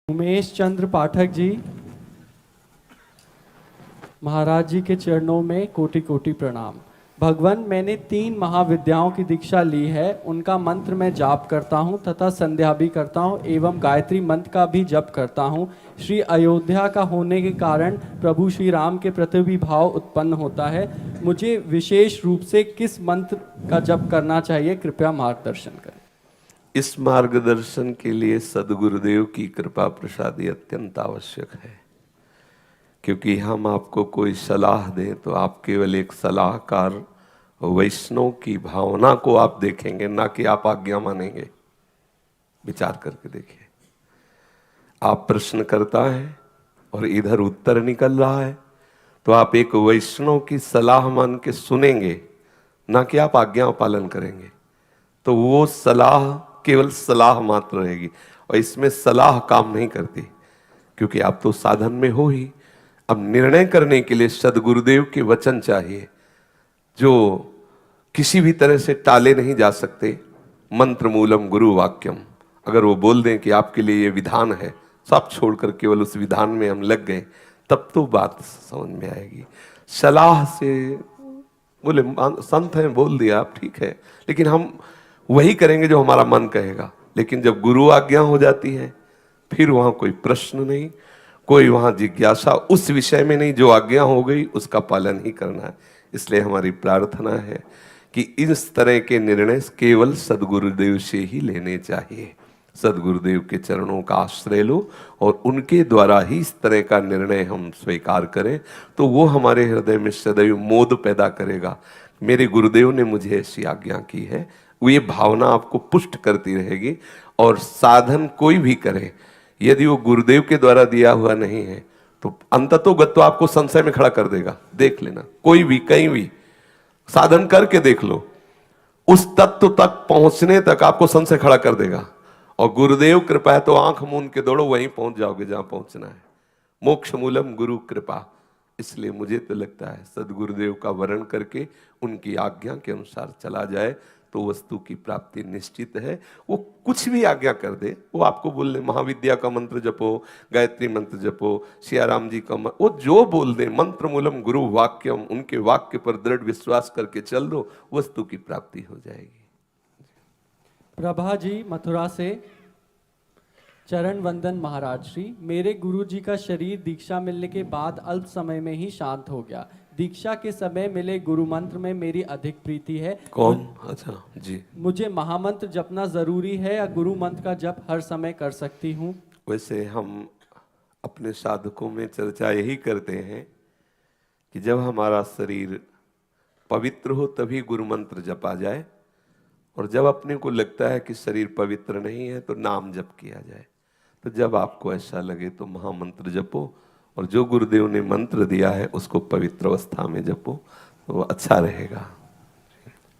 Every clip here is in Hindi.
उमेश चंद्र पाठक जी महाराज जी के चरणों में कोटि कोटि प्रणाम। भगवान, मैंने 3 महाविद्याओं की दीक्षा ली है। उनका मंत्र मैं जाप करता हूँ तथा संध्या भी करता हूँ एवं गायत्री मंत्र का भी जप करता हूँ। श्री अयोध्या का होने के कारण प्रभु श्री राम के प्रति भी भाव उत्पन्न होता है। मुझे विशेष रूप से किस मंत्र का जप करना चाहिए, कृपया मार्गदर्शन करें। इस मार्गदर्शन के लिए सद्गुरुदेव की कृपा प्रसादी अत्यंत आवश्यक है, क्योंकि हम आपको कोई सलाह दें तो आप केवल एक सलाहकार वैष्णव की भावना को आप देखेंगे, ना कि आप आज्ञा मानेंगे। विचार करके देखिए, आप प्रश्न करता है और इधर उत्तर निकल रहा है तो आप एक वैष्णव की सलाह मान के सुनेंगे, ना कि आप आज्ञा पालन करेंगे। तो वो सलाह केवल सलाह मात्र रहेगी और इसमें सलाह काम नहीं करती, क्योंकि आप तो साधन में हो ही। अब निर्णय करने के लिए सद्गुरुदेव के वचन चाहिए, जो किसी भी तरह से टाले नहीं जा सकते। मंत्र मूलम गुरु वाक्यम, अगर वो बोल दें कि आपके लिए ये विधान है, सब छोड़कर केवल उस विधान में हम लग गए, तब तो बात समझ में आएगी। सलाह से बोले संत हैं, बोल दिया आप, ठीक है, लेकिन हम वही करेंगे जो हमारा मन कहेगा। लेकिन जब गुरु आज्ञा हो जाती है, फिर वहां कोई प्रश्न नहीं, कोई वहां जिज्ञासा उस विषय में नहीं। जो आज्ञा हो गई उसका पालन ही करना है। इसलिए हमारी प्रार्थना है कि इस तरह के निर्णय केवल सद्गुरुदेव से ही लेने चाहिए। सद्गुरुदेव के चरणों का आश्रय लो और उनके द्वारा ही इस तरह का निर्णय हम स्वीकार करें, तो वो हमारे हृदय में सदैव मोद पैदा करेगा। मेरे गुरुदेव ने मुझे ऐसी आज्ञा की है, वो ये भावना आपको पुष्ट करती रहेगी। और साधन कोई भी करे, यदि वो गुरुदेव के द्वारा दिया हुआ नहीं है तो अंततोगत्वा आपको संशय में खड़ा कर देगा। देख लेना, कोई भी कहीं भी साधन करके देख लो, उस तत्व तक पहुंचने तक आपको संशय खड़ा कर देगा। और गुरुदेव कृपा है तो आंख मूंद के दौड़ो, वहीं पहुंच जाओगे जहां पहुंचना है। मोक्ष मूलम गुरु कृपा। इसलिए मुझे तो लगता है सद्गुरुदेव का वरण करके उनकी आज्ञा के अनुसार चला जाए तो वस्तु की प्राप्ति निश्चित है। वो कुछ भी आज्ञा कर दे, वो आपको बोल दे महाविद्या का मंत्र जपो, गायत्री मंत्र जपो, सियाराम जी का वो जो बोल दे, मंत्र मूलम गुरु वाक्यम, उनके वाक्य पर दृढ़ विश्वास करके चल दो, वस्तु की प्राप्ति हो जाएगी। प्रभा जी मथुरा से, चरण वंदन महाराज श्री। मेरे गुरु जी का शरीर दीक्षा मिलने के बाद अल्प समय में ही शांत हो गया। दीक्षा के समय मिले गुरु मंत्र में मेरी अधिक प्रीति है। कौन? अच्छा जी। मुझे महामंत्र जपना जरूरी है या गुरु मंत्र का जप हर समय कर सकती हूँ? वैसे हम अपने साधकों में चर्चा यही करते हैं कि जब हमारा शरीर पवित्र हो तभी गुरु मंत्र जपा जाए, और जब अपने को लगता है कि शरीर पवित्र नहीं है तो नाम जप किया जाए। तो जब आपको ऐसा लगे तो महामंत्र जपो, और जो गुरुदेव ने मंत्र दिया है उसको पवित्र अवस्था में जपो, तो अच्छा रहेगा।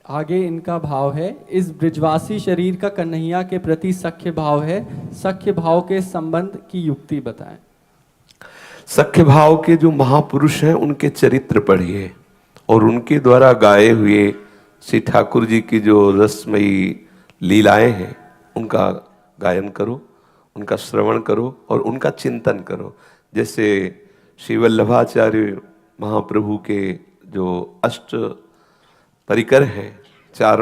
आगे इनका भाव है, इस ब्रिजवासी शरीर का कन्हैया के प्रति सख्य भाव है। सख्य भाव के संबंध की युक्ति बताएं। सख्य भाव के जो महापुरुष हैं उनके चरित्र पढ़िए, और उनके द्वारा गाए हुए श्री ठाकुर जी की जो रसमयी लीलाएं हैं उनका गायन करो, उनका श्रवण करो और उनका चिंतन करो। जैसे श्री वल्लभाचार्य महाप्रभु के जो अष्ट परिकर हैं, 4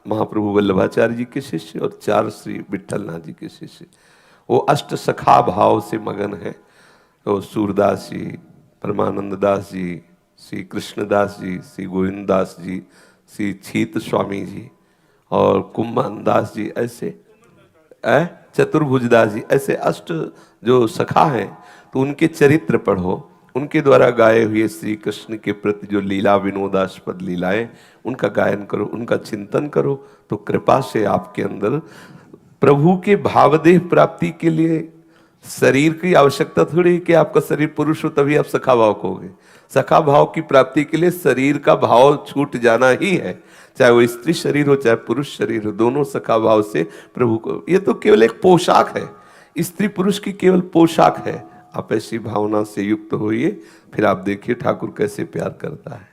महाप्रभु वल्लभाचार्य जी के शिष्य और 4 श्री विट्ठलनाथ जी के शिष्य, वो अष्ट सखा भाव से मगन है। तो सूरदास जी, परमानंद दास जी, श्री कृष्णदास जी, श्री गोविंददास जी, श्री छीत स्वामी जी और कुम्भन दास जी, ऐसे चतुर्भुजदास जी, ऐसे अष्ट जो सखा हैं, तो उनके चरित्र पढ़ो। उनके द्वारा गाए हुए श्री कृष्ण के प्रति जो लीला विनोदास्पद लीलाएं, उनका गायन करो, उनका चिंतन करो, तो कृपा से आपके अंदर प्रभु के भावदेह प्राप्ति के लिए शरीर की आवश्यकता थोड़ी कि आपका शरीर पुरुष हो तभी आप सखा भाव को होगे। सखा भाव की प्राप्ति के लिए शरीर का भाव छूट जाना ही है, चाहे वो स्त्री शरीर हो चाहे पुरुष शरीर हो, दोनों सखा भाव से प्रभु को। ये तो केवल एक पोशाक है, स्त्री पुरुष की केवल पोशाक है। आप ऐसी भावना से युक्त होइए, फिर आप देखिए ठाकुर कैसे प्यार करता है।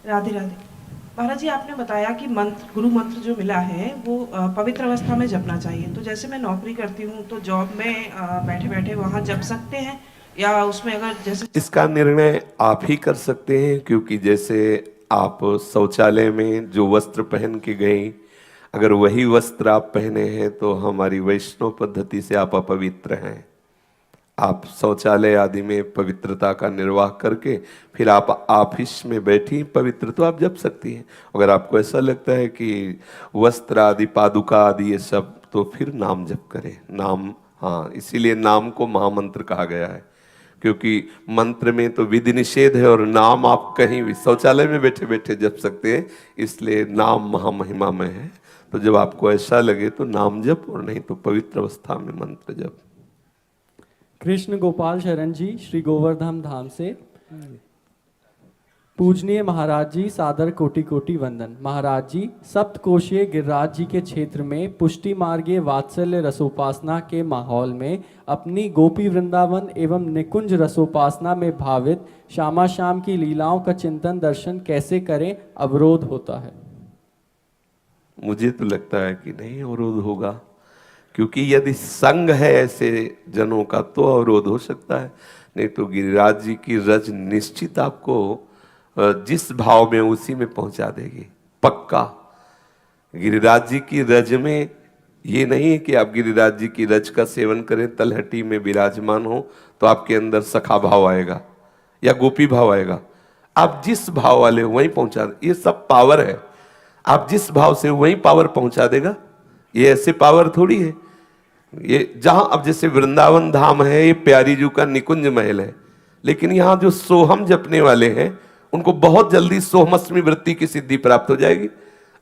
राधे राधे। महाराज जी, आपने बताया कि मंत्र, गुरु मंत्र जो मिला है वो पवित्र अवस्था में जपना चाहिए। तो जैसे मैं नौकरी करती हूँ तो जॉब में बैठे बैठे वहाँ जप सकते हैं, या उसमें अगर जैसे इसका निर्णय आप ही कर सकते हैं, क्योंकि जैसे आप शौचालय में जो वस्त्र पहन के गए, अगर वही वस्त्र आप पहने हैं तो हमारी वैष्णव पद्धति से आप अपवित्र हैं। आप शौचालय आदि में पवित्रता का निर्वाह करके फिर आप ऑफिस में बैठी पवित्र तो आप जप सकती हैं। अगर आपको ऐसा लगता है कि वस्त्र आदि, पादुका आदि ये सब, तो फिर नाम जप करें। नाम, हाँ, इसीलिए नाम को महामंत्र कहा गया है, क्योंकि मंत्र में तो विधि निषेध है और नाम आप कहीं भी शौचालय में बैठे बैठे जप सकते हैं, इसलिए नाम महामहिमा में है। तो जब आपको ऐसा लगे तो नाम जप, और नहीं तो पवित्र अवस्था में मंत्र जप। कृष्ण गोपाल शरण जी, श्री गोवर्धन धाम से। पूजनीय महाराज जी, सादर कोटि कोटि वंदन। महाराज जी, सप्तकोशीय गिरिराज जी के क्षेत्र में पुष्टि मार्गीय वात्सल्य रसोपासना के माहौल में अपनी गोपी वृंदावन एवं निकुंज रसोपासना में भावित श्यामा श्याम की लीलाओं का चिंतन दर्शन कैसे करें, अवरोध होता है? मुझे तो लगता है कि नहीं अवरोध होगा, क्योंकि यदि संग है ऐसे जनों का तो अवरोध हो सकता है, नहीं तो गिरिराज जी की रज निश्चित आपको जिस भाव में उसी में पहुंचा देगी, पक्का। गिरिराज जी की रज में ये नहीं है कि आप गिरिराज जी की रज का सेवन करें, तलहटी में विराजमान हो तो आपके अंदर सखा भाव आएगा या गोपी भाव आएगा। आप जिस भाव वाले वहीं पहुंचा, ये सब पावर है। आप जिस भाव से वहीं पावर पहुंचा देगा। ये ऐसे पावर थोड़ी है। ये जहां अब जैसे वृंदावन धाम है, ये प्यारी जी का निकुंज महल है, लेकिन यहां जो सोहम जपने वाले हैं उनको बहुत जल्दी सोहमस्मी वृत्ति की सिद्धि प्राप्त हो जाएगी।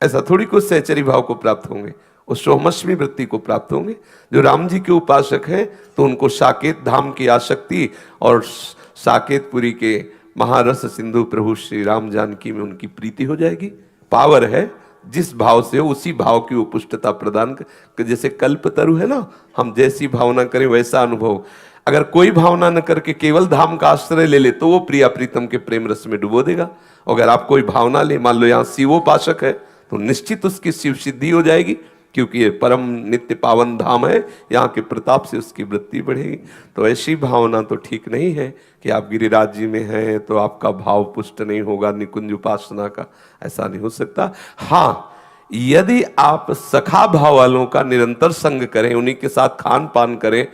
ऐसा थोड़ी कुछ सहचरी भाव को प्राप्त होंगे, वो सोहमस्मी वृत्ति को प्राप्त होंगे। जो राम जी के उपासक हैं तो उनको साकेत धाम की आसक्ति और साकेतपुरी के महारस सिंधु प्रभु श्री राम जानकी में उनकी प्रीति हो जाएगी। पावर है, जिस भाव से उसी भाव की उपुष्टता प्रदान कर, जैसे कल्पतरु है ना, हम जैसी भावना करें वैसा अनुभव। अगर कोई भावना न करके केवल धाम का आश्रय ले ले तो वो प्रिया प्रीतम के प्रेम रस में डुबो देगा। अगर आप कोई भावना ले, मान लो यहाँ शिवोपासक है तो निश्चित उसकी शिव सिद्धि हो जाएगी, क्योंकि ये परम नित्य पावन धाम है, यहाँ के प्रताप से उसकी वृत्ति बढ़ेगी। तो ऐसी भावना तो ठीक नहीं है कि आप गिरिराज जी में हैं तो आपका भाव पुष्ट नहीं होगा निकुंज उपासना का, ऐसा नहीं हो सकता। हाँ, यदि आप सखा भाव वालों का निरंतर संग करें, उन्हीं के साथ खान पान करें,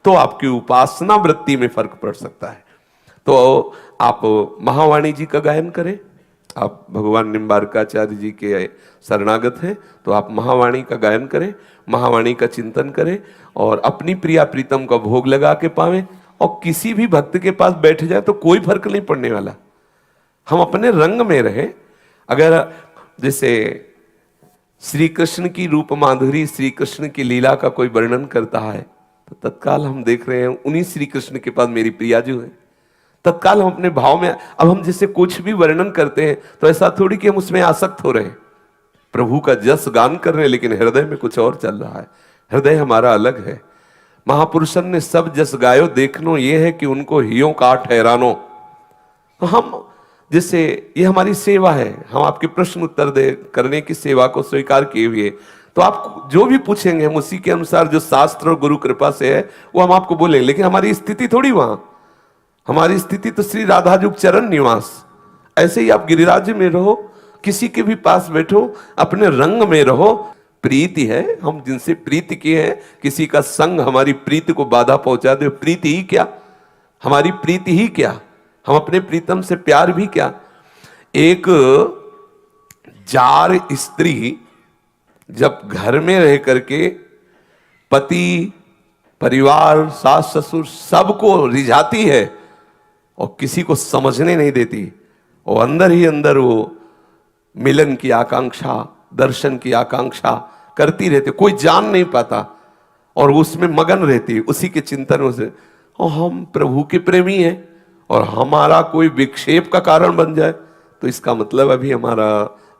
तो आपकी उपासना वृत्ति में फर्क पड़ सकता है। तो आप महावाणी जी का गायन करें। आप भगवान निम्बारकाचार्य जी के शरणागत हैं तो आप महावाणी का गायन करें, महावाणी का चिंतन करें और अपनी प्रिया प्रीतम का भोग लगा के पावें। और किसी भी भक्त के पास बैठ जाए तो कोई फर्क नहीं पड़ने वाला। हम अपने रंग में रहें। अगर जैसे श्री कृष्ण की रूप माधुरी, श्री कृष्ण की लीला का कोई वर्णन करता है तो तत्काल हम देख रहे हैं उन्हीं श्री कृष्ण के पास मेरी प्रिया जो है। तत्काल हम अपने भाव में, अब हम जैसे कुछ भी वर्णन करते हैं तो ऐसा थोड़ी कि हम उसमें आसक्त हो रहे हैं। प्रभु का जस गान कर रहे हैं लेकिन हृदय में कुछ और चल रहा है। हृदय हमारा अलग है। महापुरुषन ने सब जस गायो देखनो, ये है कि उनको हियों काट हैरानो। हम जैसे ये हमारी सेवा है, हम आपके प्रश्न उत्तर दे करने की सेवा को स्वीकार किए हुए, तो आप जो भी पूछेंगे हम उसी के अनुसार जो शास्त्र और गुरु कृपा से है वो हम आपको बोलेंगे। लेकिन हमारी स्थिति थोड़ी वहां, हमारी स्थिति तो श्री राधा जुग चरण निवास। ऐसे ही आप गिरिराज में रहो, किसी के भी पास बैठो, अपने रंग में रहो। प्रीति है, हम जिनसे प्रीति किए हैं, किसी का संग हमारी प्रीति को बाधा पहुंचा दे, प्रीति ही क्या, हमारी प्रीति ही क्या, हम अपने प्रीतम से प्यार भी क्या। एक जार स्त्री जब घर में रह करके पति, परिवार, सास ससुर सबको रिझाती है और किसी को समझने नहीं देती, और अंदर ही अंदर वो मिलन की आकांक्षा, दर्शन की आकांक्षा करती रहती, कोई जान नहीं पाता और उसमें मगन रहती, उसी के चिंतनों से। और हम प्रभु के प्रेमी हैं और हमारा कोई विक्षेप का कारण बन जाए तो इसका मतलब अभी हमारा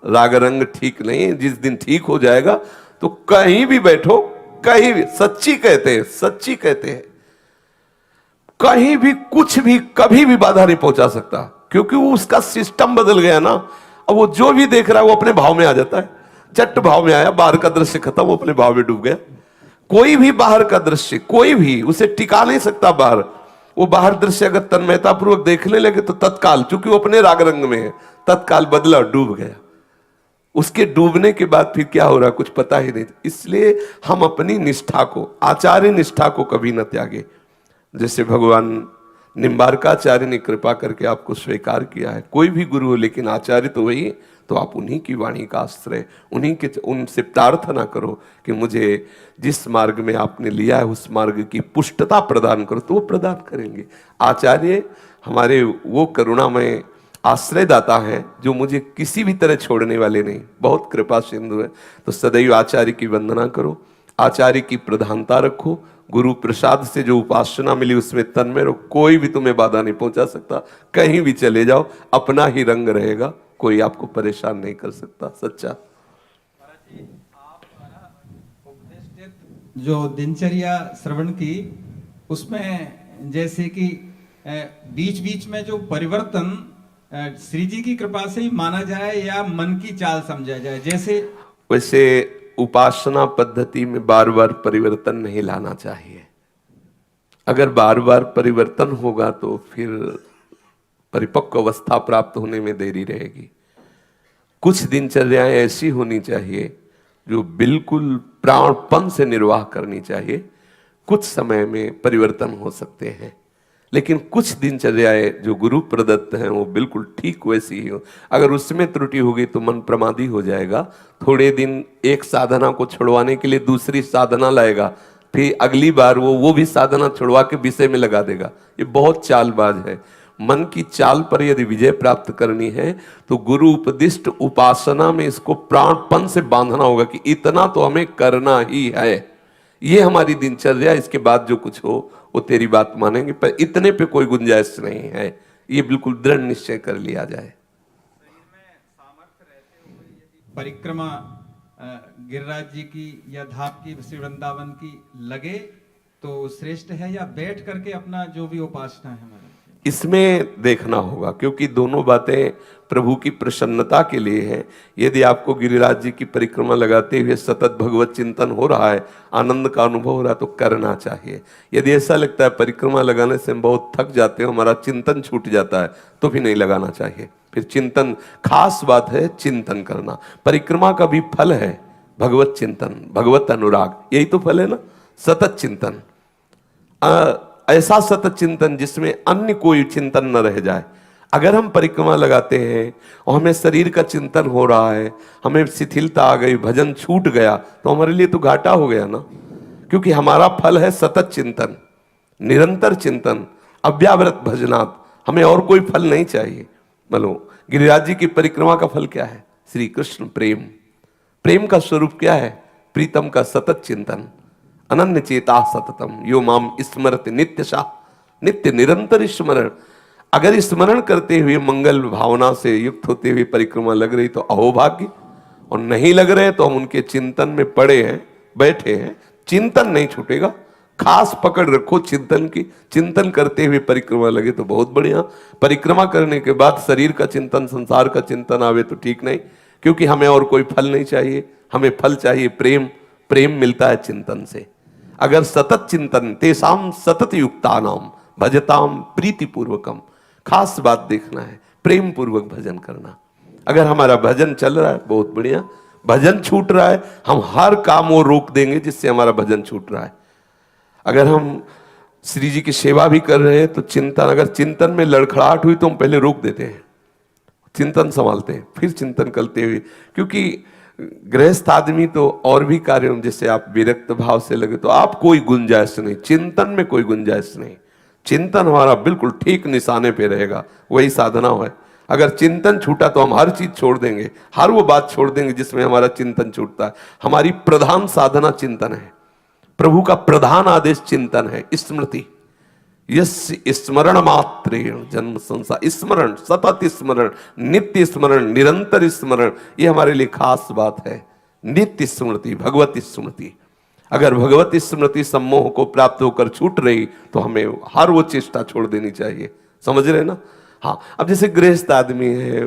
राग रंग ठीक नहीं है। जिस दिन ठीक हो जाएगा तो कहीं भी बैठो, कहीं भी, सच्ची कहते हैं, सच्ची कहते हैं, कहीं भी कुछ भी कभी भी बाधा नहीं पहुंचा सकता, क्योंकि वो उसका सिस्टम बदल गया ना। अब वो जो भी देख रहा है वो अपने भाव में आ जाता है, चट भाव में आया, बाहर का दृश्य खत्म, वो अपने भाव में डूब गया। कोई भी बाहर का दृश्य, कोई भी उसे टिका नहीं सकता बाहर। वो बाहर दृश्य अगर तन्मयता पूर्वक देखने लगे तो तत्काल, चूंकि वो अपने राग रंग में है, तत्काल बदला, डूब गया। उसके डूबने के बाद फिर क्या हो रहा कुछ पता ही नहीं। इसलिए हम अपनी निष्ठा को, आचार्य निष्ठा को कभी न त्यागे। जैसे भगवान निम्बारकाचार्य ने कृपा करके आपको स्वीकार किया है, कोई भी गुरु हो लेकिन आचार्य तो वही, तो आप उन्हीं की वाणी का आश्रय, उन्हीं के, उनसे प्रार्थना करो कि मुझे जिस मार्ग में आपने लिया है उस मार्ग की पुष्टता प्रदान करो, तो वो प्रदान करेंगे। आचार्य हमारे वो करुणामय आश्रयदाता है जो मुझे किसी भी तरह छोड़ने वाले नहीं, बहुत कृपा सिंधु है। तो सदैव आचार्य की वंदना करो, आचार्य की प्रधानता रखो, गुरु प्रसाद से जो उपासना मिली उसमें तन्मय रहो, कोई भी तुम्हें बाधा नहीं पहुंचा सकता। कहीं भी चले जाओ अपना ही रंग रहेगा, कोई आपको परेशान नहीं कर सकता। सच्चा जो दिनचर्या श्रवण की, उसमें जैसे कि बीच बीच में जो परिवर्तन श्री जी की कृपा से ही माना जाए या मन की चाल समझा जाए, जैसे वैसे उपासना पद्धति में बार बार परिवर्तन नहीं लाना चाहिए। अगर बार बार परिवर्तन होगा तो फिर परिपक्व अवस्था प्राप्त होने में देरी रहेगी। कुछ दिनचर्याएं ऐसी होनी चाहिए जो बिल्कुल प्राणपण से निर्वाह करनी चाहिए। कुछ समय में परिवर्तन हो सकते हैं, लेकिन कुछ दिनचर्याएं जो गुरु प्रदत्त हैं वो बिल्कुल ठीक वैसी ही हो। अगर उसमें त्रुटि होगी तो मन प्रमादी हो जाएगा। थोड़े दिन एक साधना को छुड़वाने के लिए दूसरी साधना लाएगा, फिर अगली बार वो भी साधना छुड़वा के विषय में लगा देगा। ये बहुत चालबाज है। मन की चाल पर यदि विजय प्राप्त करनी है तो गुरु उपदिष्ट उपासना में इसको प्राणपण से बांधना होगा कि इतना तो हमें करना ही है, ये हमारी दिनचर्या, इसके बाद जो कुछ हो वो तेरी बात मानेंगे, पर इतने पे कोई गुंजाइश नहीं है। ये बिल्कुल दृढ़ निश्चय कर लिया जाए। परिक्रमा गिरिराज जी की या धाम की, श्री वृंदावन की लगे तो श्रेष्ठ है, या बैठ करके अपना जो भी उपासना है हमारा, इसमें देखना होगा, क्योंकि दोनों बातें प्रभु की प्रसन्नता के लिए है। यदि आपको गिरिराज जी की परिक्रमा लगाते हुए सतत भगवत चिंतन हो रहा है, आनंद का अनुभव हो रहा है, तो करना चाहिए। यदि ऐसा लगता है परिक्रमा लगाने से हम बहुत थक जाते हैं, हमारा चिंतन छूट जाता है, तो भी नहीं लगाना चाहिए। फिर चिंतन, खास बात है चिंतन करना। परिक्रमा का भी फल है भगवत चिंतन, भगवत अनुराग, यही तो फल है ना, सतत चिंतन। ऐसा सतत चिंतन जिसमें अन्य कोई चिंतन न रह जाए। अगर हम परिक्रमा लगाते हैं और हमें शरीर का चिंतन हो रहा है, हमें शिथिलता आ गई, भजन छूट गया, तो हमारे लिए तो घाटा हो गया ना, क्योंकि हमारा फल है सतत चिंतन, निरंतर चिंतन, अव्यावृत भजनात्। हमें और कोई फल नहीं चाहिए। बोलो गिरिराज जी की परिक्रमा का फल क्या है? श्री कृष्ण प्रेम। प्रेम का स्वरूप क्या है? प्रीतम का सतत चिंतन। अनन्य चेता सततम यो माम स्मरति नित्यशा, नित्य निरंतर स्मरण। अगर स्मरण करते हुए मंगल भावना से युक्त होते हुए परिक्रमा लग रही तो अहोभाग्य, और नहीं लग रहे तो हम उनके चिंतन में पड़े हैं, बैठे हैं, चिंतन नहीं छूटेगा। खास पकड़ रखो चिंतन की, चिंतन करते हुए परिक्रमा लगे तो बहुत बढ़िया। परिक्रमा करने के बाद शरीर का चिंतन, संसार का चिंतन आवे तो ठीक नहीं, क्योंकि हमें और कोई फल नहीं चाहिए, हमें फल चाहिए प्रेम। प्रेम मिलता है चिंतन से। अगर सतत चिंतन, तेसाम सतत युक्तानाम भजताम प्रीति पूर्वकम, खास बात देखना है, प्रेम पूर्वक भजन करना। अगर हमारा भजन चल रहा है बहुत बढ़िया, भजन छूट रहा है, हम हर काम वो रोक देंगे जिससे हमारा भजन छूट रहा है। अगर हम श्री जी की सेवा भी कर रहे हैं तो चिंतन, अगर चिंतन में लड़खड़ाहट हुई तो हम पहले रोक देते हैं, चिंतन संभालते हैं, फिर चिंतन करते हुए। क्योंकि गृहस्थ आदमी तो और भी कार्यों, जैसे आप विरक्त भाव से लगे तो आप कोई गुंजाइश नहीं, चिंतन में कोई गुंजाइश नहीं। चिंतन हमारा बिल्कुल ठीक निशाने पे रहेगा, वही साधना है। अगर चिंतन छूटा तो हम हर चीज छोड़ देंगे, हर वो बात छोड़ देंगे जिसमें हमारा चिंतन छूटता है। हमारी प्रधान साधना चिंतन है, प्रभु का प्रधान आदेश चिंतन है, स्मृति। यस्य स्मरण मात्रेण जन्म संसार, स्मरण, सतत स्मरण, नित्य स्मरण, निरंतर स्मरण, ये हमारे लिए खास बात है। नित्य स्मृति, भगवत स्मृति। अगर भगवत स्मृति सम्मोह को प्राप्त होकर छूट रही तो हमें हर वो चेष्टा छोड़ देनी चाहिए। समझ रहे ना? हाँ, अब जैसे गृहस्थ आदमी है,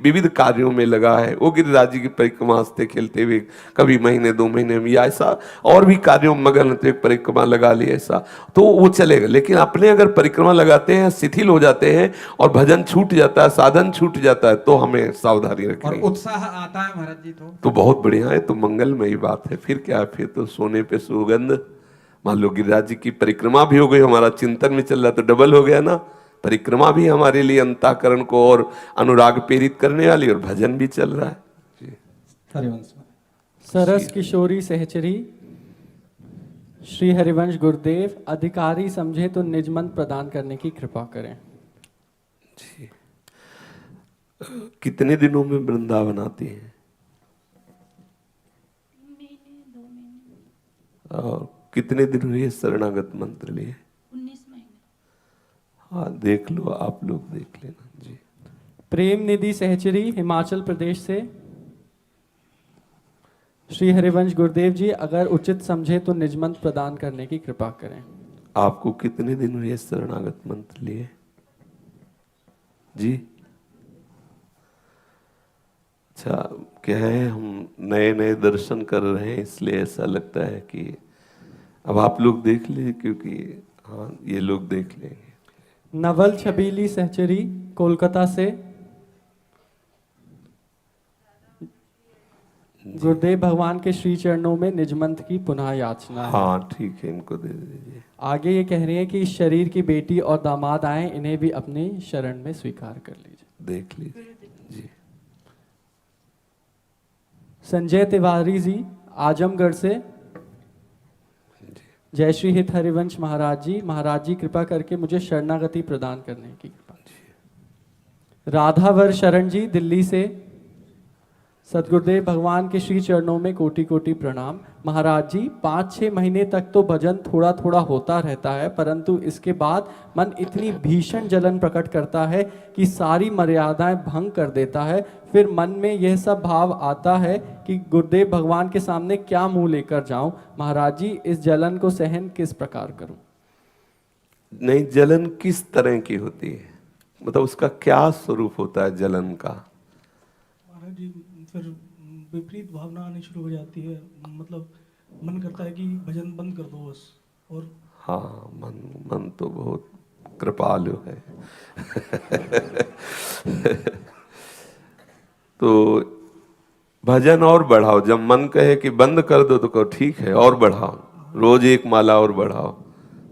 विविध कार्यों में लगा है, वो गिरिराज जी की परिक्रमा हंसते खेलते हुए कभी महीने 2 महीने में या ऐसा और भी कार्यों में मगन होते परिक्रमा लगा ली ऐसा, तो वो चलेगा। लेकिन अपने अगर परिक्रमा लगाते हैं, शिथिल हो जाते हैं और भजन छूट जाता है, साधन छूट जाता है, तो हमें सावधानी और रखनी। उत्साह आता है महाराज जी तो बहुत बढ़िया है, तो मंगलमयी बात है। फिर क्या है, फिर तो सोने पे सुगंध। मान लो गिरिराज जी की परिक्रमा भी हो गई, हमारा चिंतन में चल रहा तो डबल हो गया ना। परिक्रमा भी हमारे लिए अंतःकरण को और अनुराग प्रेरित करने वाली, और भजन भी चल रहा है जी। हरिवंश सरस किशोरी सहचरी श्री हरिवंश गुरुदेव, अधिकारी समझे तो निज मंत्र प्रदान करने की कृपा करें। जी, कितने दिनों में वृंदावन आती हैं? और कितने दिन हुए शरणागत मंत्र लिए? 19 महीने। हाँ, देख लो, आप लोग देख लेना जी। प्रेम निधि सहचरी हिमाचल प्रदेश से श्री हरिवंश गुरुदेव जी, अगर उचित समझे तो निज मंत्र प्रदान करने की कृपा करें। आपको कितने दिन हुए शरणागत मंत्र लिए जी? अच्छा, क्या है, हम नए नए दर्शन कर रहे हैं, इसलिए ऐसा लगता है कि अब आप लोग देख ले, क्योंकि हाँ ये लोग देख लेंगे। नवल छबीली सहचरी कोलकाता से गुरुदेव भगवान के श्री चरणों में निज मंत्र की पुनः याचना है। हाँ ठीक है, इनको दे दीजिए। आगे ये कह रही हैं कि इस शरीर की बेटी और दामाद आए, इन्हें भी अपनी शरण में स्वीकार कर लीजिए। देख लीजिए जी। संजय तिवारी जी आजमगढ़ से, जय श्री हित हरिवंश महाराज जी कृपा करके मुझे शरणागति प्रदान करने की कृपा। राधावर शरण जी दिल्ली से, सदगुरुदेव भगवान के श्री चरणों में कोटि कोटि प्रणाम। महाराज जी 5-6 महीने तक तो भजन थोड़ा थोड़ा होता रहता है, परंतु इसके बाद मन इतनी भीषण जलन प्रकट करता है कि सारी मर्यादाएं भंग कर देता है। फिर मन में यह सब भाव आता है कि गुरुदेव भगवान के सामने क्या मुंह लेकर जाऊं। महाराज जी इस जलन को सहन किस प्रकार करूं? नहीं, जलन किस तरह की होती है, मतलब उसका क्या स्वरूप होता है जलन का? महाराज जी फिर विपरीत भावना आनी शुरू हो जाती है, मतलब मन करता है कि भजन बंद कर दो बस। और हाँ, मन तो बहुत कृपालु है। तो भजन और बढ़ाओ, जब मन कहे कि बंद कर दो तो कहो ठीक है और बढ़ाओ, रोज 1 माला और बढ़ाओ।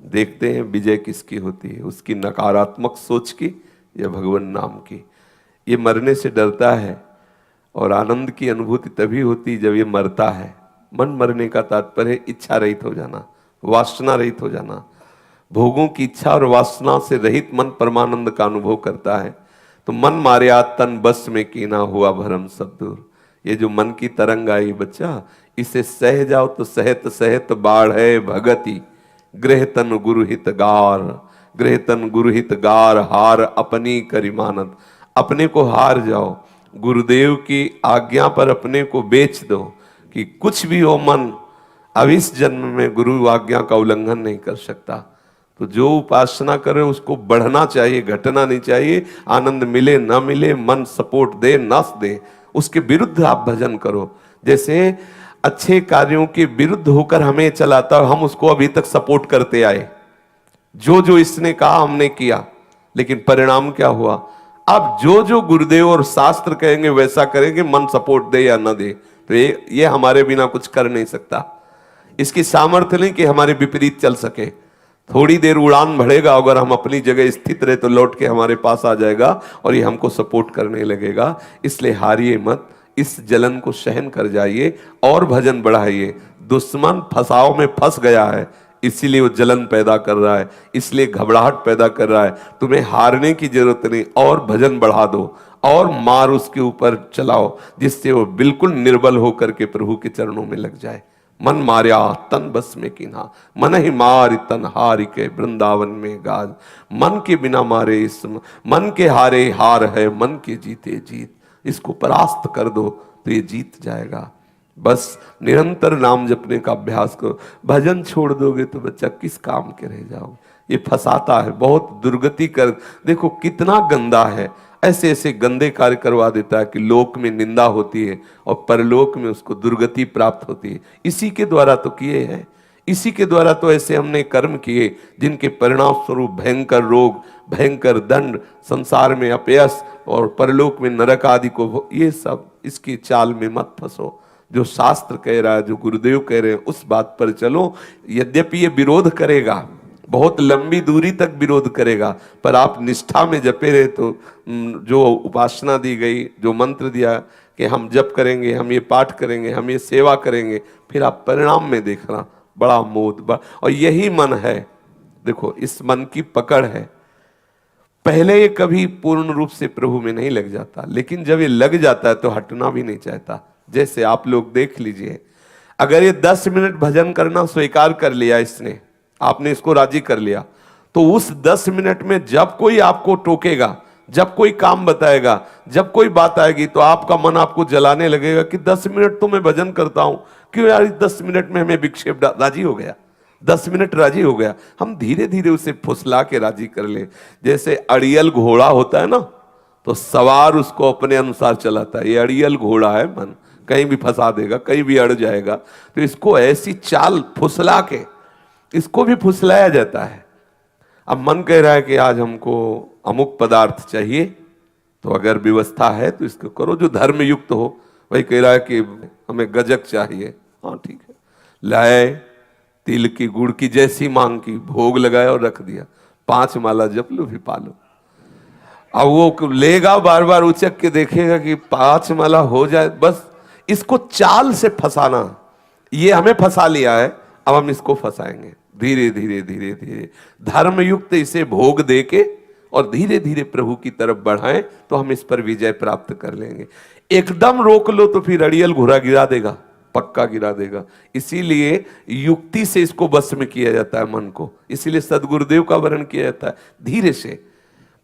देखते हैं विजय किसकी होती है, उसकी नकारात्मक सोच की या भगवान नाम की। ये मरने से डरता है और आनंद की अनुभूति तभी होती जब ये मरता है। मन मरने का तात्पर्य इच्छा रहित हो जाना, वासना रहित हो जाना। भोगों की इच्छा और वासना से रहित मन परमानंद का अनुभव करता है। तो मन मार्या तन बस में कीना, हुआ भरम सब दूर। ये जो मन की तरंग आई बच्चा, इसे सह जाओ तो सहत सहत बाढ़ है भगति। गृह तन गुरुहित गार, गृह तन गुरुहित गार, हार अपनी करिमानत। अपने को हार जाओ, गुरुदेव की आज्ञा पर अपने को बेच दो कि कुछ भी हो मन, अब इस जन्म में गुरु आज्ञा का उल्लंघन नहीं कर सकता। तो जो उपासना करे उसको बढ़ना चाहिए, घटना नहीं चाहिए। आनंद मिले ना मिले, मन सपोर्ट दे ना दे, उसके विरुद्ध आप भजन करो। जैसे अच्छे कार्यों के विरुद्ध होकर हमें चलाता है, हम उसको अभी तक सपोर्ट करते आए। जो जो इसने कहा हमने किया, लेकिन परिणाम क्या हुआ? अब जो जो गुरुदेव और शास्त्र कहेंगे वैसा करेंगे, मन सपोर्ट दे या ना दे। तो ये हमारे बिना कुछ कर नहीं सकता। इसकी सामर्थ्य नहीं कि हमारे विपरीत चल सके। थोड़ी देर उड़ान बढ़ेगा, अगर हम अपनी जगह स्थित रहे तो लौट के हमारे पास आ जाएगा और ये हमको सपोर्ट करने लगेगा। इसलिए हारिए मत, इस जलन को सहन कर जाइए और भजन बढ़ाइए। दुश्मन फसाव में फंस गया है, इसीलिए वो जलन पैदा कर रहा है, इसलिए घबराहट पैदा कर रहा है। तुम्हें हारने की जरूरत नहीं, और भजन बढ़ा दो और मार उसके ऊपर चलाओ, जिससे वो बिल्कुल निर्बल होकर के प्रभु के चरणों में लग जाए। मन मार्या तन बस में कीन्हा, मन ही मार तन हारि के वृंदावन में गाज। मन के बिना मारे इस मन के हारे हार है, मन के जीते जीत। इसको परास्त कर दो तो ये जीत जाएगा। बस निरंतर नाम जपने का अभ्यास करो। भजन छोड़ दोगे तो बच्चा किस काम के रह जाओगे? ये फंसाता है, बहुत दुर्गति कर, देखो कितना गंदा है, ऐसे ऐसे गंदे कार्य करवा देता है कि लोक में निंदा होती है और परलोक में उसको दुर्गति प्राप्त होती है। इसी के द्वारा तो किए हैं, इसी के द्वारा तो ऐसे हमने कर्म किए जिनके परिणाम स्वरूप भयंकर रोग, भयंकर दंड, संसार में अपयश और परलोक में नरक आदि को, ये सब इसकी चाल में मत फंसो। जो शास्त्र कह रहा है, जो गुरुदेव कह रहे हैं, उस बात पर चलो। यद्यपि ये विरोध करेगा, बहुत लंबी दूरी तक विरोध करेगा, पर आप निष्ठा में जपे रहे तो जो उपासना दी गई, जो मंत्र दिया कि हम जप करेंगे, हम ये पाठ करेंगे, हम ये सेवा करेंगे, फिर आप परिणाम में देखना बड़ा मोद। और यही मन है, देखो इस मन की पकड़ है। पहले ये कभी पूर्ण रूप से प्रभु में नहीं लग जाता, लेकिन जब ये लग जाता है तो हटना भी नहीं चाहता। जैसे आप लोग देख लीजिए, अगर ये 10 मिनट भजन करना स्वीकार कर लिया इसने, आपने इसको राजी कर लिया, तो उस 10 मिनट में जब कोई आपको टोकेगा, जब कोई काम बताएगा, जब कोई बात आएगी, तो आपका मन आपको जलाने लगेगा कि 10 मिनट तो मैं भजन करता हूं, क्यों यार 10 मिनट में हमें विक्षेप, राजी हो गया, 10 मिनट राजी हो गया। हम धीरे धीरे उसे फुसला के राजी कर ले। जैसे अड़ियल घोड़ा होता है ना, तो सवार उसको अपने अनुसार चलाता है। ये अड़ियल घोड़ा है मन, कहीं भी फंसा देगा, कहीं भी अड़ जाएगा। तो इसको ऐसी चाल फुसला के, इसको भी फुसलाया जाता है। अब मन कह रहा है कि आज हमको अमुक पदार्थ चाहिए, तो अगर व्यवस्था है तो इसको करो जो धर्म युक्त हो। वही कह रहा है कि हमें गजक चाहिए, हाँ ठीक है, लाए तिल की गुड़ की जैसी मांग की, भोग लगाया और रख दिया, 5 माला जप लो भी पालो। अब वो लेगा, बार बार उचक के देखेगा कि 5 माला हो जाए, बस इसको चाल से फंसाना। ये हमें फंसा लिया है, अब हम इसको फंसाएंगे धीरे धीरे धीरे धीरे, धर्म युक्त इसे भोग देके और धीरे धीरे प्रभु की तरफ बढ़ाएं, तो हम इस पर विजय प्राप्त कर लेंगे। एकदम रोक लो तो फिर अड़ियल घोड़ा गिरा देगा, पक्का गिरा देगा। इसीलिए युक्ति से इसको बस में किया जाता है मन को, इसीलिए सदगुरुदेव का वर्णन किया जाता है धीरे से,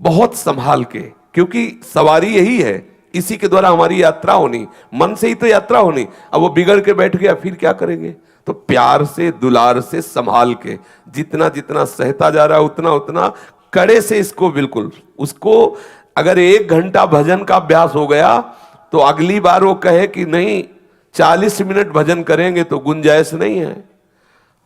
बहुत संभाल के, क्योंकि सवारी यही है, इसी के द्वारा हमारी यात्रा होनी, मन से ही तो यात्रा होनी। अब वो बिगड़ के बैठ गया, फिर क्या करेंगे? तो प्यार से, दुलार से, संभाल के, जितना जितना सहता जा रहा है उतना उतना कड़े से इसको, बिल्कुल उसको, अगर 1 घंटा भजन का अभ्यास हो गया तो अगली बार वो कहे कि नहीं 40 मिनट भजन करेंगे तो गुंजाइश नहीं है।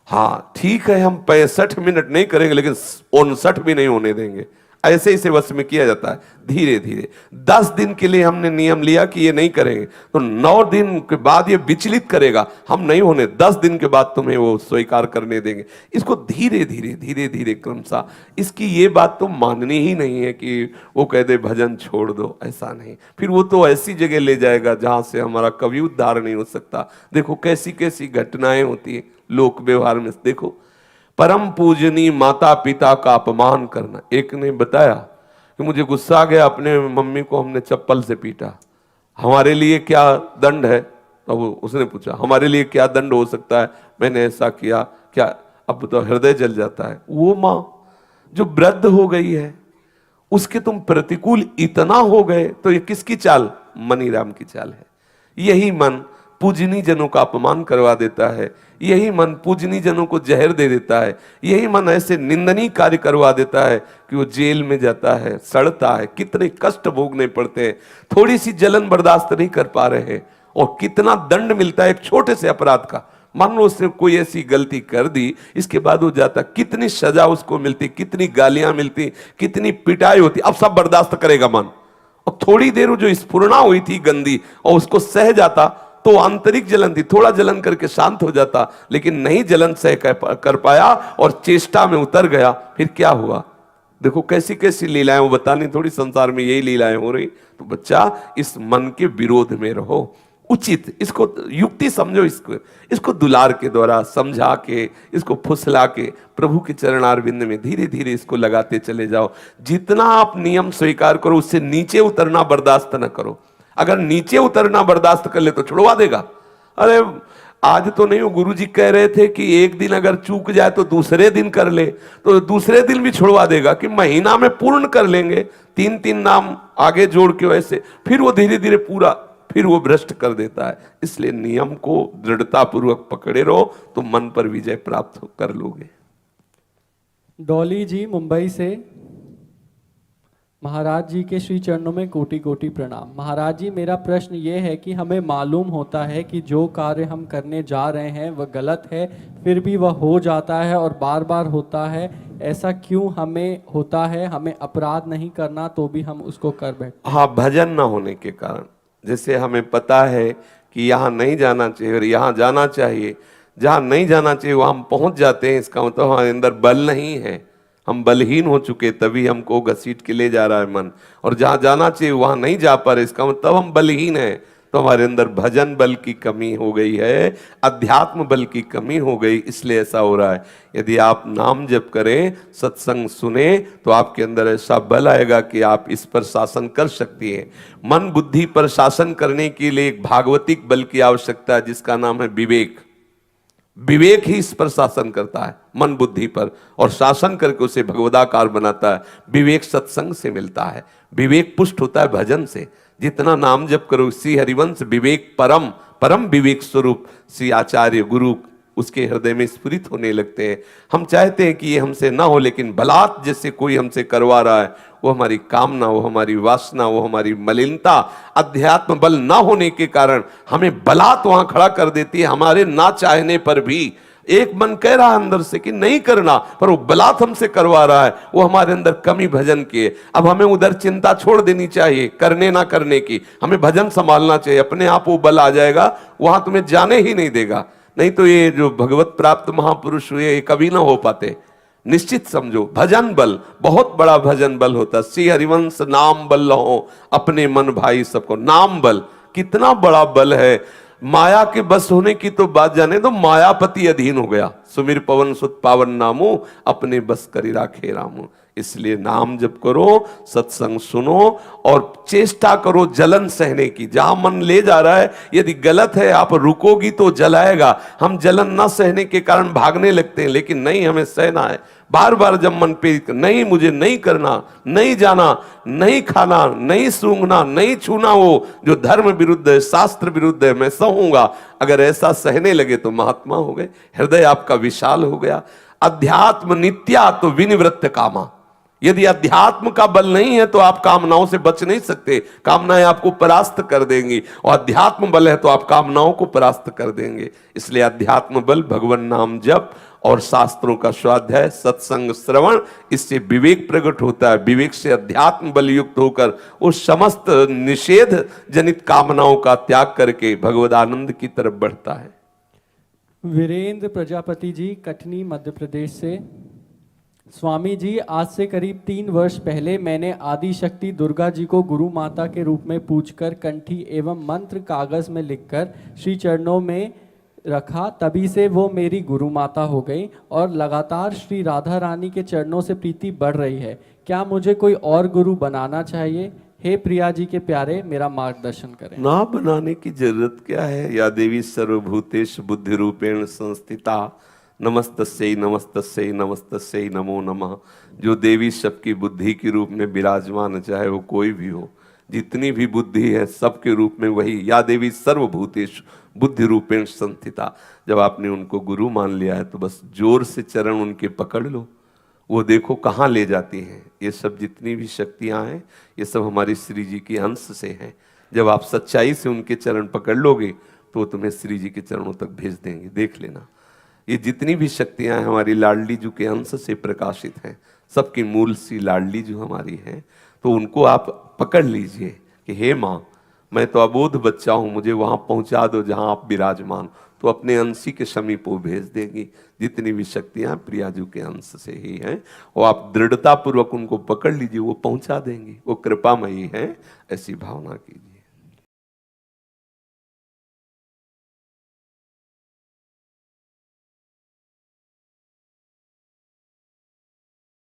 हाँ ठीक है, हम 65 मिनट नहीं करेंगे, लेकिन 59 भी नहीं होने देंगे। ऐसे इसे वश में किया जाता है धीरे धीरे। 10 दिन के लिए हमने नियम लिया कि ये नहीं करेंगे, तो 9 दिन के बाद ये विचलित करेगा, हम नहीं होने, 10 दिन के बाद तुम्हें वो स्वीकार करने देंगे। इसको धीरे धीरे धीरे धीरे क्रमशः, इसकी ये बात तो माननी ही नहीं है कि वो कह दे भजन छोड़ दो, ऐसा नहीं। फिर वो तो ऐसी जगह ले जाएगा जहां से हमारा कभी उद्धार नहीं हो सकता। देखो कैसी कैसी घटनाएं होती है लोक व्यवहार में। देखो, परम पूजनीय माता पिता का अपमान करना। एक ने बताया कि मुझे गुस्सा आ गया, अपने मम्मी को हमने चप्पल से पीटा, हमारे लिए क्या दंड है? तो उसने पूछा हमारे लिए क्या दंड हो सकता है, मैंने ऐसा किया क्या? अब तो हृदय जल जाता है। वो माँ जो वृद्ध हो गई है, उसके तुम प्रतिकूल इतना हो गए, तो ये किसकी चाल? मनीराम की चाल है। यही मन पूजनी जनों का अपमान करवा देता है, यही मन पूजनी जनों को जहर दे देता है, यही मन ऐसे निंदनीय कार्य करवा देता है कि वो जेल में जाता है, सड़ता है, कितने कष्ट भोगने पड़ते हैं, थोड़ी सी जलन बर्दाश्त नहीं कर पा रहे हैं, और कितना दंड मिलता है एक छोटे से अपराध का। मान लो उसने कोई ऐसी गलती कर दी, इसके बाद वो जाता, कितनी सजा उसको मिलती, कितनी गालियां मिलती, कितनी पिटाई होती, अब सब बर्दाश्त करेगा मन। और थोड़ी देर जो स्फुरना हुई थी गंदी, और उसको सह जाता, तो आंतरिक जलन थी, थोड़ा जलन करके शांत हो जाता, लेकिन नहीं जलन सह कर पाया और चेष्टा में उतर गया। फिर क्या हुआ? देखो कैसी कैसी लीलाएं, वो बतानी थोड़ी, संसार में यही लीलाएं हो रही। तो बच्चा, इस मन के विरोध में रहो, उचित इसको युक्ति समझो, इसको दुलार के द्वारा समझा के, इसको फुसला के प्रभु के चरणारविंद में धीरे धीरे इसको लगाते चले जाओ। जितना आप नियम स्वीकार करो, उससे नीचे उतरना बर्दाश्त न करो। अगर नीचे उतरना बर्दाश्त कर ले तो छुड़वा देगा। अरे आज तो नहीं, वो गुरुजी कह रहे थे कि एक दिन अगर चूक जाए तो दूसरे दिन कर ले, तो दूसरे दिन भी छुड़वा देगा कि महीना में पूर्ण कर लेंगे, 3-3 नाम आगे जोड़ के, वैसे फिर वो धीरे धीरे पूरा, फिर वो भ्रष्ट कर देता है। इसलिए नियम को दृढ़ता पूर्वक पकड़े रहो, तो मन पर विजय प्राप्त कर लोगे। डॉली जी मुंबई से। महाराज जी के श्री चरणों में कोटि कोटि प्रणाम। महाराज जी, मेरा प्रश्न ये है कि हमें मालूम होता है कि जो कार्य हम करने जा रहे हैं वह गलत है, फिर भी वह हो जाता है और बार बार होता है। ऐसा क्यों हमें होता है? हमें अपराध नहीं करना तो भी हम उसको कर बैठते। हाँ, भजन ना होने के कारण। जैसे हमें पता है कि यहाँ नहीं जाना चाहिए और यहाँ जाना चाहिए, जहाँ नहीं जाना चाहिए वहाँ हम पहुँच जाते हैं, इसका मतलब हमारे अंदर बल नहीं है, हम बलहीन हो चुके, तभी हमको घसीट के ले जा रहा है मन। और जहाँ जाना चाहिए वहाँ नहीं जा पा रहे, इसका मतलब हम बलहीन हैं। तो हमारे अंदर भजन बल की कमी हो गई है, अध्यात्म बल की कमी हो गई, इसलिए ऐसा हो रहा है। यदि आप नाम जप करें, सत्संग सुने, तो आपके अंदर ऐसा बल आएगा कि आप इस पर शासन कर सकती हैं। मन बुद्धि पर शासन करने के लिए एक भागवतिक बल की आवश्यकता है, जिसका नाम है विवेक। विवेक ही इस पर शासन करता है, मन बुद्धि पर, और शासन करके उसे भगवदाकार बनाता है। विवेक सत्संग से मिलता है, विवेक पुष्ट होता है भजन से। जितना नाम जप करो, श्री हरिवंश विवेक परम परम विवेक स्वरूप श्री आचार्य गुरु उसके हृदय में स्फुरित होने लगते हैं। हम चाहते हैं कि ये हमसे ना हो, लेकिन बलात् जैसे कोई हमसे करवा रहा है, वो हमारी कामना, वो हमारी वासना, वो हमारी मलिनता, अध्यात्म बल ना होने के कारण हमें बलात् वहां खड़ा कर देती है। हमारे ना चाहने पर भी एक मन कह रहा है अंदर से कि नहीं करना, पर वो बलात् हमसे करवा रहा है, वो हमारे अंदर कमी भजन की है। अब हमें उधर चिंता छोड़ देनी चाहिए, करने ना करने की। हमें भजन संभालना चाहिए, अपने आप वो बल आ जाएगा, वहां तुम्हें जाने ही नहीं देगा। नहीं तो ये जो भगवत प्राप्त महापुरुष हुए, ये कभी ना हो पाते। निश्चित समझो, भजन बल बहुत बड़ा भजन बल होता। श्री हरिवंश नाम बल लहो अपने मन भाई सबको। नाम बल कितना बड़ा बल है। माया के बस होने की तो बात जाने दो, मायापति अधीन हो गया। सुमिर पवन सुत पावन नामो अपने बस करी राखे रामो। इसलिए नाम जप करो, सत्संग सुनो और चेष्टा करो जलन सहने की। जहां मन ले जा रहा है, यदि गलत है, आप रुकोगी तो जलाएगा। हम जलन न सहने के कारण भागने लगते हैं, लेकिन नहीं, हमें सहना है। बार बार जब मन पे नहीं, मुझे नहीं करना, नहीं जाना, नहीं खाना, नहीं सूंघना, नहीं छूना, वो जो धर्म विरुद्ध है, शास्त्र विरुद्ध है, मैं सहूंगा। अगर ऐसा सहने लगे तो महात्मा हो गए, हृदय आपका विशाल हो गया। अध्यात्म नित्या तो विनिवृत्त कामा। यदि अध्यात्म का बल नहीं है तो आप कामनाओं से बच नहीं सकते, कामनाएं आपको परास्त कर देंगी। और अध्यात्म बल है तो आप कामनाओं को परास्त कर देंगे। इसलिए अध्यात्म बल, भगवान नाम जप और शास्त्रों का स्वाध्याय, सत्संग श्रवण, इससे विवेक प्रकट होता है। विवेक से अध्यात्म बल युक्त होकर उस समस्त निषेध जनित कामनाओं का त्याग करके भगवदानंद की तरफ बढ़ता है। वीरेंद्र प्रजापति जी, कटनी मध्य प्रदेश से। स्वामी जी, आज से करीब 3 वर्ष पहले मैंने आदि शक्ति दुर्गा जी को गुरु माता के रूप में पूजकर कंठी एवं मंत्र कागज में लिखकर श्री चरणों में रखा। तभी से वो मेरी गुरु माता हो गई और लगातार श्री राधा रानी के चरणों से प्रीति बढ़ रही है। क्या मुझे कोई और गुरु बनाना चाहिए? हे प्रिया जी के प्यारे, मेरा मार्गदर्शन करें। ना बनाने की जरूरत क्या है। या देवी सर्वभूतेषु बुद्धि रूपेण संस्थिता नमस्तस्यै नमस्तस्यै नमस्तस्यै नमो नमः। जो देवी सबकी बुद्धि के रूप में विराजमान है, चाहे वो कोई भी हो, जितनी भी बुद्धि है सबके रूप में वही। या देवी सर्वभूतेषु बुद्धि रूपेण संस्थिता। जब आपने उनको गुरु मान लिया है तो बस जोर से चरण उनके पकड़ लो, वो देखो कहाँ ले जाती हैं। ये सब जितनी भी शक्तियाँ हैं, ये सब हमारी श्री जी के अंश से हैं। जब आप सच्चाई से उनके चरण पकड़ लोगे तो तुम्हें श्री जी के चरणों तक भेज देंगे। देख लेना, ये जितनी भी शक्तियां हैं हमारी लाडली जी के अंश से प्रकाशित हैं। सबकी मूल सी लाडली जो हमारी है, तो उनको आप पकड़ लीजिए कि हे माँ, मैं तो अबोध बच्चा हूँ, मुझे वहाँ पहुँचा दो जहाँ आप विराजमान। तो अपने अंशी के समीप वो भेज देंगी। जितनी भी शक्तियाँ प्रियाजू के अंश से ही हैं, वो आप दृढ़ता पूर्वक उनको पकड़ लीजिए, वो पहुँचा देंगी। वो कृपामयी है, ऐसी भावना कीजिए।